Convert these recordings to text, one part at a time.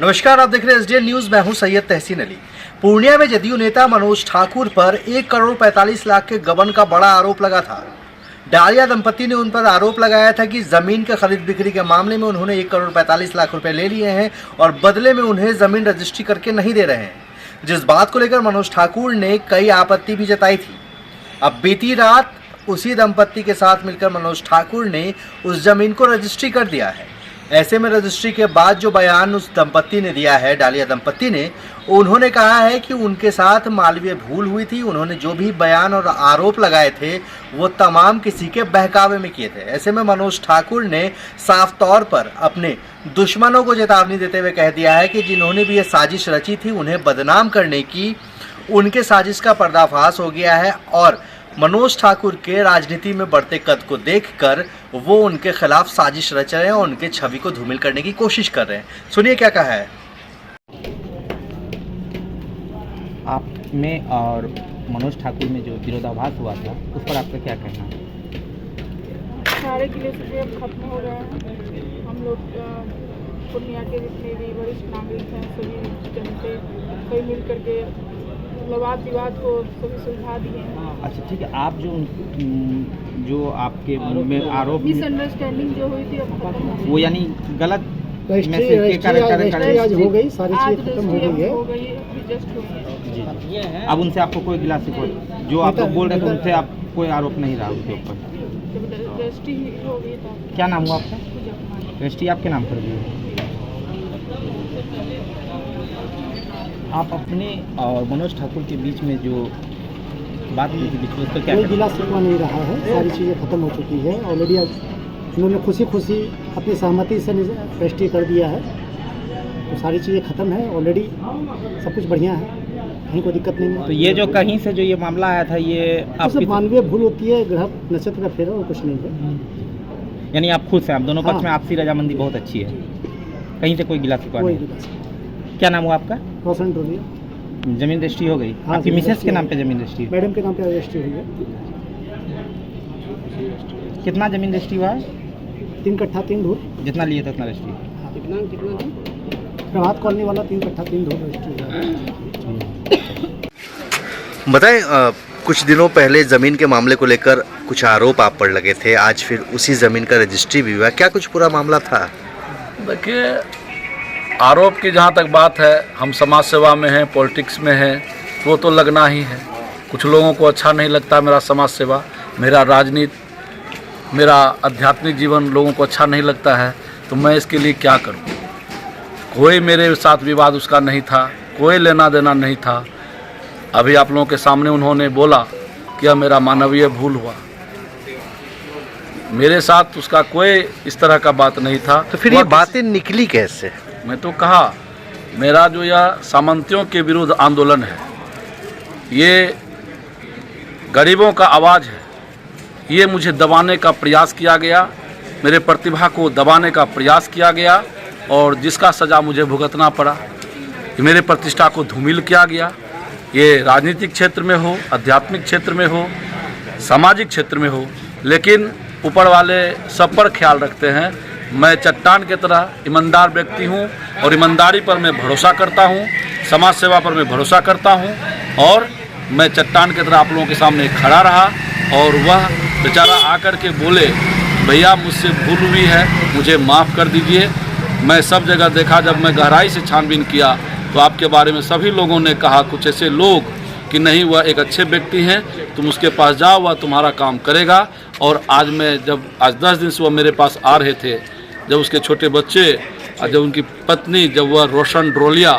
नमस्कार, आप देख रहे हैं एसडीएन न्यूज। मैं हूं सैयद तहसीन अली। पूर्णिया में जदयू नेता मनोज ठाकुर पर 1 करोड़ 45 लाख के गबन का बड़ा आरोप लगा था। डालिया दंपति ने उन पर आरोप लगाया था कि जमीन के खरीद बिक्री के मामले में उन्होंने 1 करोड़ 45 लाख रुपए ले लिए हैं और बदले में उन्हें जमीन रजिस्ट्री करके नहीं दे रहे हैं, जिस बात को लेकर मनोज ठाकुर ने कई आपत्ति भी जताई थी। अब बीती रात उसी दंपति के साथ मिलकर मनोज ठाकुर ने उस जमीन को रजिस्ट्री कर दिया है। ऐसे में रजिस्ट्री के बाद जो बयान उस दंपति ने दिया है, डालिया दंपति ने, उन्होंने कहा है कि उनके साथ मानवीय भूल हुई थी। उन्होंने जो भी बयान और आरोप लगाए थे वो तमाम किसी के बहकावे में किए थे। ऐसे में मनोज ठाकुर ने साफ तौर पर अपने दुश्मनों को चेतावनी देते हुए कह दिया है कि जिन्होंने भी ये साजिश रची थी उन्हें बदनाम करने की, उनके साजिश का पर्दाफाश हो गया है और मनोज ठाकुर के राजनीति में बढ़ते कद को देखकर वो उनके खिलाफ साजिश रच रहे हैं और उनके छवि को धूमिल करने की कोशिश कर रहे हैं। सुनिए क्या कहा है। आप में और मनोज ठाकुर में जो विरोधाभास हुआ था उस पर आपका क्या कहना है? सारे गिले शिकवे अब खत्म हो गए हैं। हम लोग पूर्णिया के जितने भी वरिष्ठ नागरिक हैं सभी जनते कई मिल करके वाद विवाद को सभी सुलझा दिए हैं। अच्छा, ठीक है। आप जो आपके में आरोप मिसअंडरस्टैंडिंग जो हुई थी अब खत्म हो गई। वो यानी गलत मैसेज के आज हो गई, सारी चीज़ें खत्म हो गई है। जस्ट हो गई जी। अब उनसे आपको कोई गिला शिकवा जो आप लोग बोल रहे थे उनसे आप कोई आरोप नहीं रहा उनके ऊपर? रजिस्ट्री हो गई था। क्या नाम हुआ आपका? रजिस्ट्री आपके नाम कर दी। आप अपने और मनोज ठाकुर के बीच में जो बात हुई थी बीच में, उसका क्या? कोई गिला शिकवा नहीं रहा है, सारी चीज़ें खत्म हो चुकी है। ऑलरेडी उन्होंने खुशी खुशी अपनी सहमति से रजिस्ट्री कर दिया है, तो सारी चीज़ें खत्म है। ऑलरेडी सब कुछ बढ़िया है, कहीं कोई दिक्कत नहीं है। तो ये जो कहीं से जो ये मामला आया था ये आपकी मानवीय भूल होती है, ग्रह नक्षत्र का फेरा और कुछ नहीं है। यानी आप खुश हैं? आप दोनों पक्ष हाँ। में आपसी रजामंदी बहुत अच्छी है, कहीं से कोई गिला शिकवा नहीं? क्या नाम हुआ आपका? रोशन टोलिया। जमीन रजिस्ट्री हो गई? हाँ, आपकी मिसेस के नाम पे जमीन रजिस्ट्री? मैडम के नाम पे रजिस्ट्री हुई है। कितना जमीन रजिस्ट्री हुआ है? 3 कट्ठा 3 धूर। जितना लिए था उतना रजिस्ट्री? कितना प्रभात कॉलोनी वाला 3 कट्ठा 3 धूर रजिस्ट्री हुआ। बताएं, कुछ दिनों पहले ज़मीन के मामले को लेकर कुछ आरोप आप पर लगे थे, आज फिर उसी ज़मीन का रजिस्ट्री भी हुआ, क्या कुछ पूरा मामला था? देखिए, आरोप की जहाँ तक बात है, हम समाज सेवा में हैं, पॉलिटिक्स में हैं, वो तो लगना ही है। कुछ लोगों को अच्छा नहीं लगता मेरा समाज सेवा, मेरा राजनीति, मेरा आध्यात्मिक जीवन लोगों को अच्छा नहीं लगता है, तो मैं इसके लिए क्या करूं? कोई मेरे साथ विवाद उसका नहीं था, कोई लेना देना नहीं था। अभी आप लोगों के सामने उन्होंने बोला कि यह मेरा मानवीय भूल हुआ, मेरे साथ उसका कोई इस तरह का बात नहीं था। तो फिर ये बातें निकली कैसे? मैं तो कहा, मेरा जो यह सामंतियों के विरुद्ध आंदोलन है, ये गरीबों का आवाज़ है, ये मुझे दबाने का प्रयास किया गया, मेरे प्रतिभा को दबाने का प्रयास किया गया और जिसका सज़ा मुझे भुगतना पड़ा। ये मेरे प्रतिष्ठा को धूमिल किया गया। ये राजनीतिक क्षेत्र में हो, आध्यात्मिक क्षेत्र में हो, सामाजिक क्षेत्र में हो, लेकिन ऊपर वाले सब पर ख्याल रखते हैं। मैं चट्टान की तरह ईमानदार व्यक्ति हूँ और ईमानदारी पर मैं भरोसा करता हूँ, समाज सेवा पर मैं भरोसा करता हूँ और मैं चट्टान की तरह आप लोगों के सामने खड़ा रहा और वह बेचारा आकर के बोले, भैया मुझसे भूल हुई है, मुझे माफ़ कर दीजिए। मैं सब जगह देखा, जब मैं गहराई से छानबीन किया तो आपके बारे में सभी लोगों ने कहा, कुछ ऐसे लोग कि नहीं वह एक अच्छे व्यक्ति हैं, तुम उसके पास जाओ, वह तुम्हारा काम करेगा। और आज 10 दिन से वह मेरे पास आ रहे थे, जब उसके छोटे बच्चे और जब उनकी पत्नी, जब वह रोशन टोलिया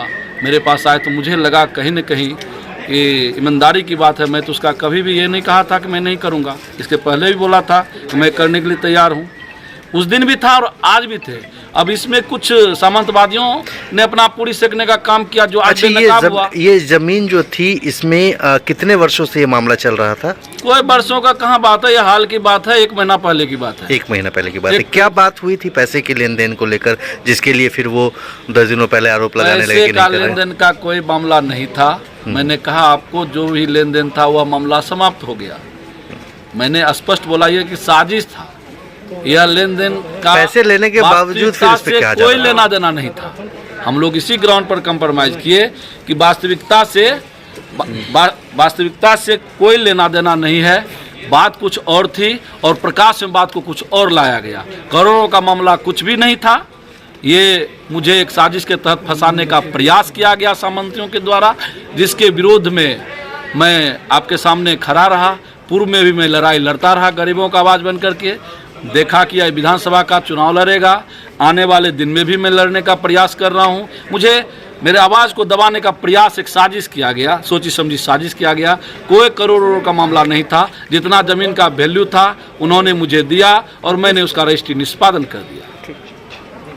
मेरे पास आए, तो मुझे लगा कहीं न कहीं कि ईमानदारी की बात है। मैं तो उसका कभी भी ये नहीं कहा था कि मैं नहीं करूँगा, इसके पहले भी बोला था कि मैं करने के लिए तैयार हूँ, उस दिन भी था और आज भी थे। अब इसमें कुछ सामंतवादियों ने अपना पूरी सेकने का काम किया जो आज बेनकाब हुआ। ये जमीन जो थी इसमें कितने वर्षों से ये मामला चल रहा था? कोई वर्षों का कहाँ बात है, ये हाल की बात है, 1 महीना पहले की बात है। 1 महीना पहले की बात है। क्या बात हुई थी पैसे के लेन देन को लेकर, जिसके लिए फिर वो 10 दिनों पहले आरोप लगाने लगे? पैसे का लेन देन का कोई मामला नहीं था। मैंने कहा आपको जो भी लेन देन था वह मामला समाप्त हो गया। मैंने स्पष्ट बोला ये कि साजिश था, यह लेन देन का पैसे लेने के बावजूद फिर इस पे क्या कोई लेना देना नहीं था। हम लोग इसी ग्राउंड पर कंप्रोमाइज़ किए कि वास्तविकता से कोई लेना देना नहीं है, बात कुछ और थी और प्रकाश में बात को कुछ और लाया गया। करोड़ों का मामला कुछ भी नहीं था, ये मुझे एक साजिश के तहत फंसाने का प्रयास किया गया सामंतियों के द्वारा, जिसके विरोध में मैं आपके सामने खड़ा रहा। पूर्व में भी मैं लड़ाई लड़ता रहा गरीबों का आवाज़ बन करके। देखा कि यह विधानसभा का चुनाव लड़ेगा, आने वाले दिन में भी मैं लड़ने का प्रयास कर रहा हूँ। मुझे मेरे आवाज़ को दबाने का प्रयास, एक साजिश किया गया, सोची समझी साजिश किया गया। कोई करोड़ों का मामला नहीं था, जितना ज़मीन का वैल्यू था उन्होंने मुझे दिया और मैंने उसका रजिस्ट्री निष्पादन कर दिया।